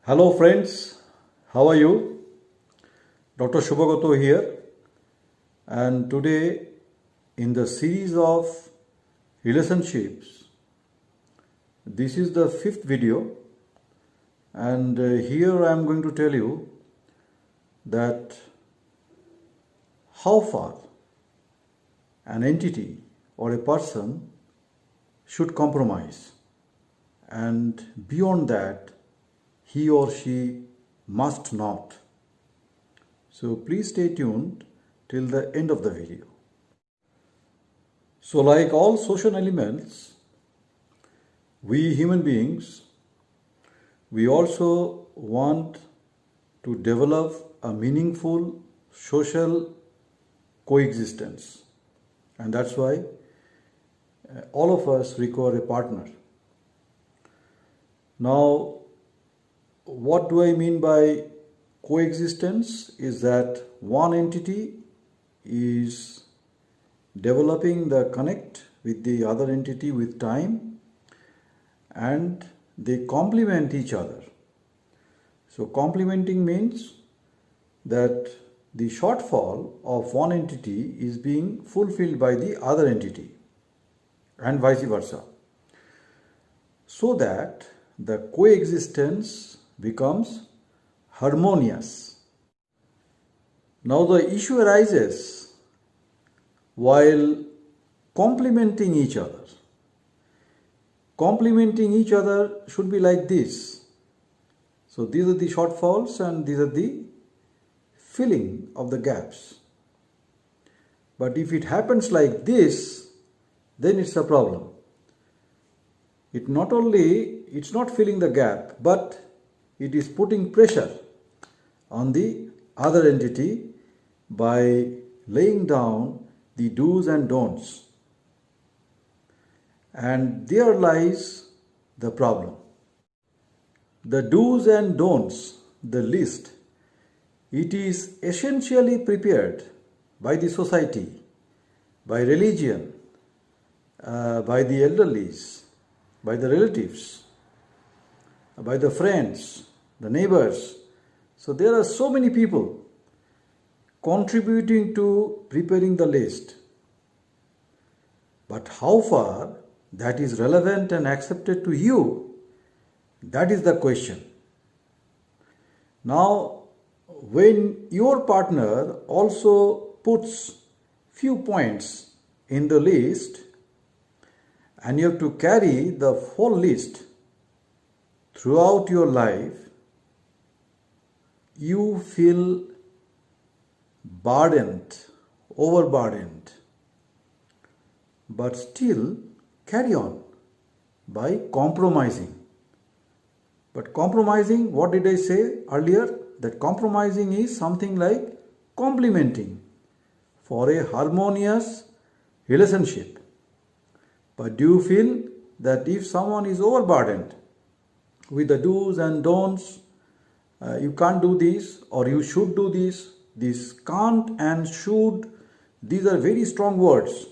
Hello, friends. How are you? Dr. Shubhagato here. And today, in the series of relationships, this is the fifth video. And here I am going to tell you that how far an entity or a person should compromise, and beyond that, he or she must not. So please stay tuned till the end of the video. So, like all social elements, we human beings, we also want to develop a meaningful social coexistence, and that's why all of us require a partner. Now, what do I mean by coexistence? Is that one entity is developing the connect with the other entity with time, and they complement each other. So complementing means that the shortfall of one entity is being fulfilled by the other entity, and vice versa, so that the coexistence becomes harmonious. Now the issue arises while complementing each other. Complementing each other should be like this. So these are the shortfalls and these are the filling of the gaps. But if it happens like this, then it's a problem. It's not filling the gap, but it is putting pressure on the other entity by laying down the do's and don'ts. And there lies the problem. The do's and don'ts, the list, it is essentially prepared by the society, by religion, by the elderlies, by the relatives, by the friends, the neighbors. So there are so many people contributing to preparing the list. But how far that is relevant and accepted to you, that is the question. Now, when your partner also puts few points in the list, and you have to carry the whole list throughout your life, you feel burdened, overburdened. But still carry on by compromising. But compromising, what did I say earlier? That compromising is something like complementing for a harmonious relationship. But do you feel that if someone is overburdened with the do's and don'ts, you can't do this or you should do this can't and should, these are very strong words,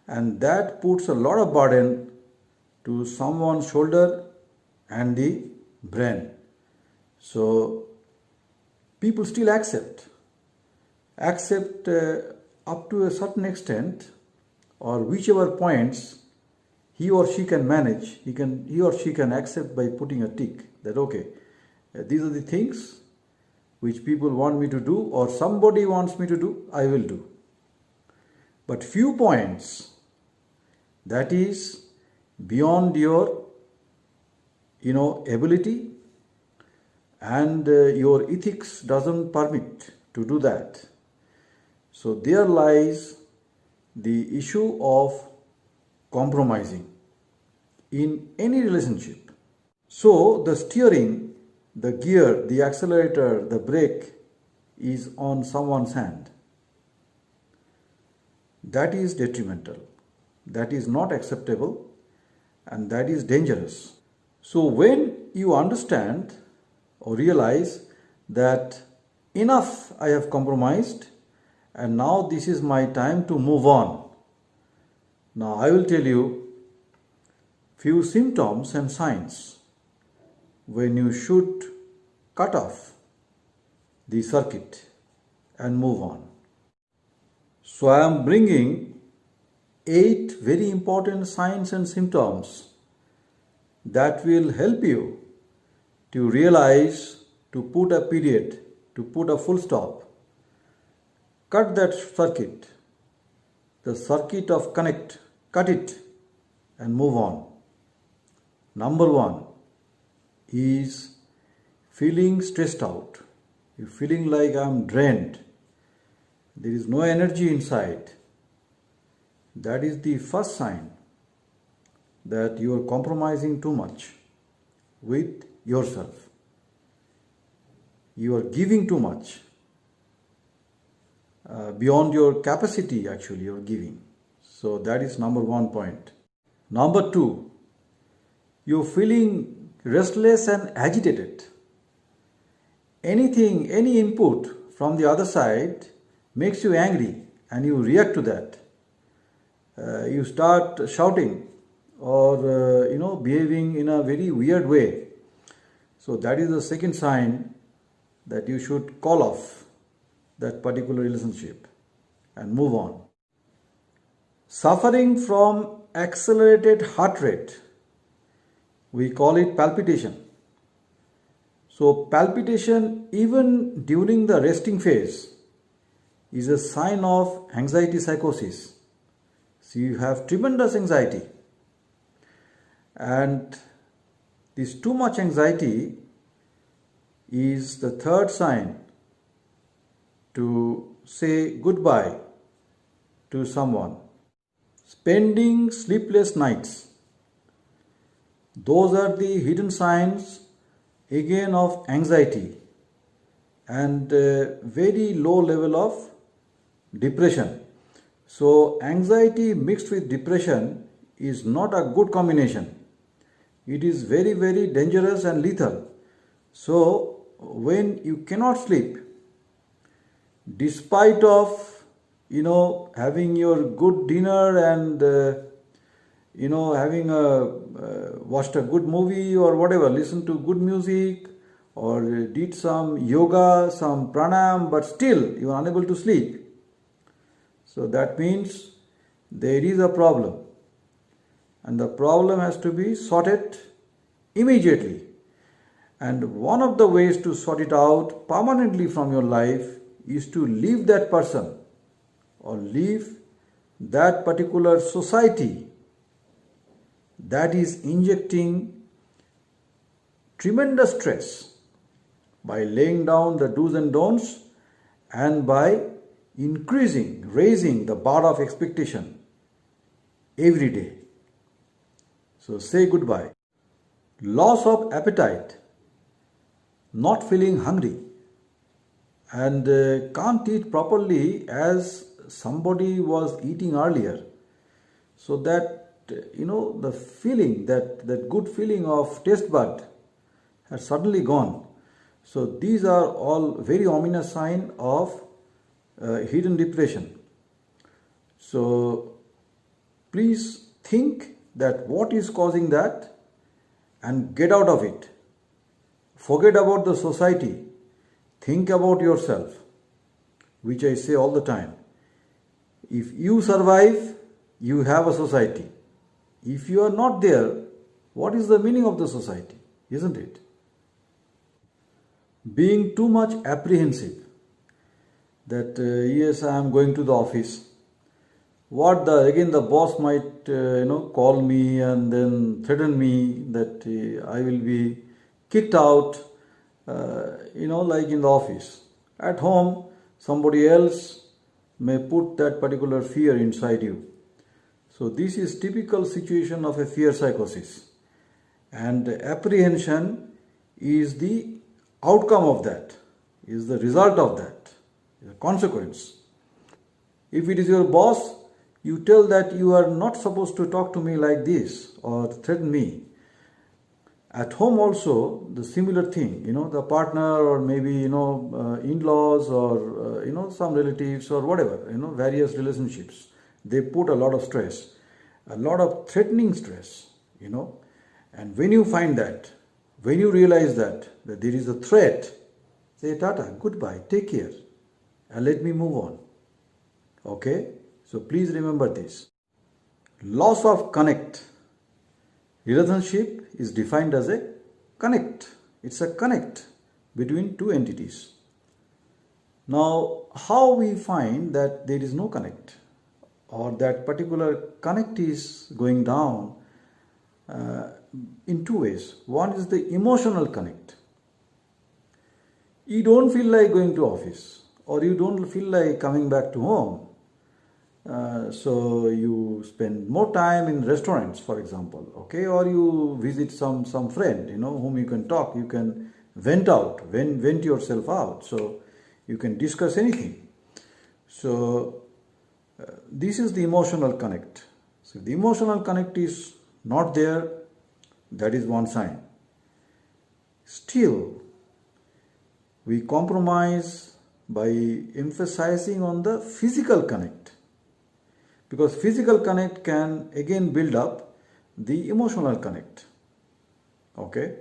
and that puts a lot of burden to someone's shoulder and the brain. So people still accept up to a certain extent, or whichever points he or she can manage, he or she can accept by putting a tick that okay, these are the things which people want me to do or somebody wants me to do, I will do. But few points that is beyond your ability, and your ethics doesn't permit to do that. So there lies the issue of compromising in any relationship. So the steering, the gear, the accelerator, the brake is on someone's hand. That is detrimental. That is not acceptable, and that is dangerous. So when you understand or realize that enough I have compromised and now this is my time to move on. Now I will tell you few symptoms and signs when you should cut off the circuit and move on. So I am bringing 8 very important signs and symptoms that will help you to realize, to put a period, to put a full stop, cut that circuit, the circuit of connect, cut it and move on. Number 1 is feeling stressed out. You're feeling like I'm drained. There is no energy inside. That is the first sign that you are compromising too much with yourself. You are giving too much. Beyond your capacity, actually, you are giving. So that is number 1 point. Number 2, you're feeling restless and agitated. Anything, any input from the other side makes you angry and you react to that. You start shouting or behaving in a very weird way. So that is the second sign that you should call off that particular relationship and move on. Suffering from accelerated heart rate, we call it palpitation. So palpitation even during the resting phase is a sign of anxiety psychosis. So you have tremendous anxiety, and this too much anxiety is the third sign to say goodbye to someone. Spending sleepless nights, those are the hidden signs again of anxiety and very low level of depression. So anxiety mixed with depression is not a good combination. It is very, very dangerous and lethal. So when you cannot sleep, despite of having your good dinner and having watched a good movie or whatever, listen to good music or did some yoga, some pranayam, but still you are unable to sleep. So that means there is a problem, and the problem has to be sorted immediately. And one of the ways to sort it out permanently from your life is to leave that person or leave that particular society that is injecting tremendous stress by laying down the do's and don'ts and by raising the bar of expectation every day. So say goodbye. Loss of appetite, not feeling hungry, and can't eat properly as somebody was eating earlier. So that the feeling, that good feeling of taste bud has suddenly gone. So these are all very ominous sign of hidden depression. So please think that what is causing that and get out of it. Forget about the society. Think about yourself, which I say all the time. If you survive, you have a society. If you are not there, what is the meaning of the society? Isn't it? Being too much apprehensive that yes, I am going to the office. The boss might call me and then threaten me that I will be kicked out, like in the office. At home, somebody else may put that particular fear inside you. So this is typical situation of a fear psychosis, and apprehension is the outcome of that, is the result of that, the consequence. If it is your boss, you tell that you are not supposed to talk to me like this or threaten me. At home also, the similar thing, the partner or maybe, in-laws or, some relatives or whatever, various relationships, they put a lot of stress, a lot of threatening stress, and when you find that, when you realize that there is a threat, say tata, goodbye, take care, and let me move on. Okay? So please remember this. Loss of connect. Relationship is defined as a connect. It's a connect between two entities. Now, how we find that there is no connect or that particular connect is going down in two ways. One is the emotional connect. You don't feel like going to office or you don't feel like coming back to home. So you spend more time in restaurants, for example, okay, or you visit some friend, whom you can talk, you can vent yourself out, so you can discuss anything. So this is the emotional connect. So if the emotional connect is not there, that is one sign. Still, we compromise by emphasizing on the physical connect. Because physical connect can again build up the emotional connect. Okay?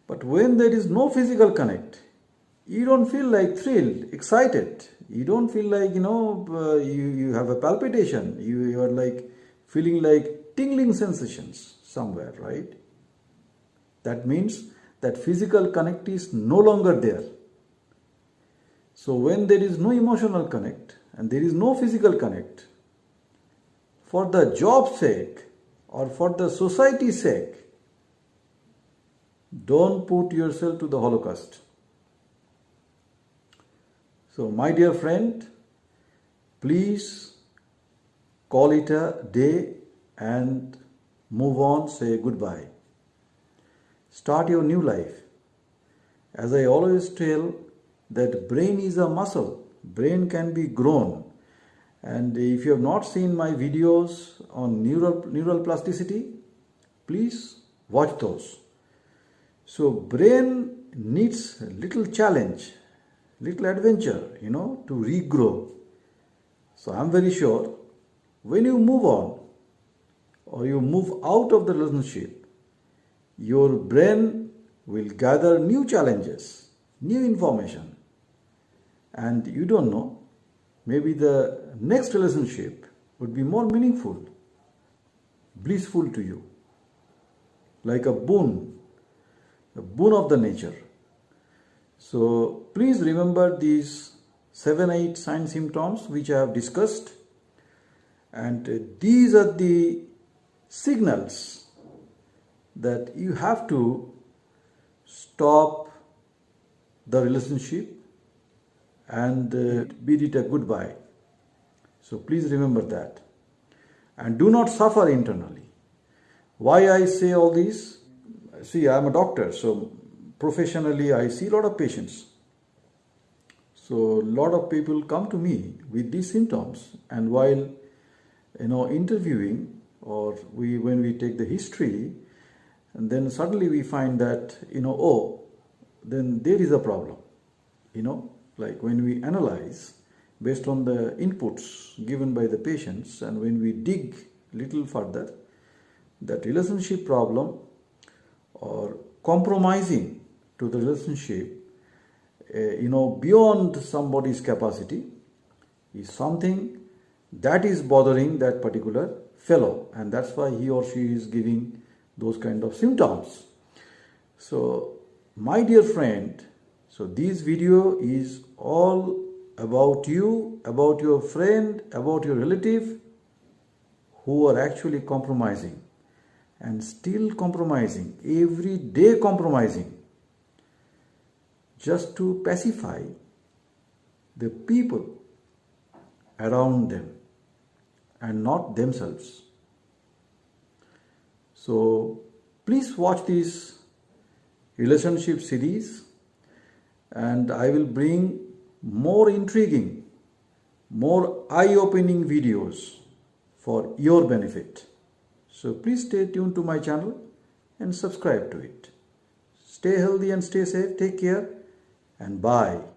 But when there is no physical connect, you don't feel like thrilled, excited. You don't feel like, you have a palpitation. You are like feeling like tingling sensations somewhere, right? That means that physical connect is no longer there. So when there is no emotional connect and there is no physical connect, for the job's sake or for the society's sake, don't put yourself to the Holocaust. So, my dear friend, please call it a day and move on, say goodbye. Start your new life. As I always tell, that brain is a muscle. Brain can be grown. And if you have not seen my videos on neural plasticity, please watch those. So brain needs a little challenge, little adventure, to regrow. So I'm very sure when you move on or you move out of the relationship, your brain will gather new challenges, new information. And you don't know, maybe the next relationship would be more meaningful, blissful to you, like a boon of the nature. So please remember these 7-8 sign symptoms which I have discussed, and these are the signals that you have to stop the relationship and bid it a goodbye. So please remember that. And do not suffer internally. Why I say all this? See, I am a doctor, so professionally I see a lot of patients. So a lot of people come to me with these symptoms, and while interviewing or when we take the history, and then suddenly we find that then there is a problem. Like when we analyze based on the inputs given by the patients, and when we dig little further, that relationship problem or compromising to the relationship beyond somebody's capacity is something that is bothering that particular fellow, and that's why he or she is giving those kind of symptoms. So my dear friend, so this video is all about you, about your friend, about your relative who are actually compromising and still compromising, every day compromising, just to pacify the people around them and not themselves. So please watch this relationship series, and I will bring more intriguing, more eye-opening videos for your benefit. So please stay tuned to my channel and subscribe to it. Stay healthy and stay safe. Take care and bye.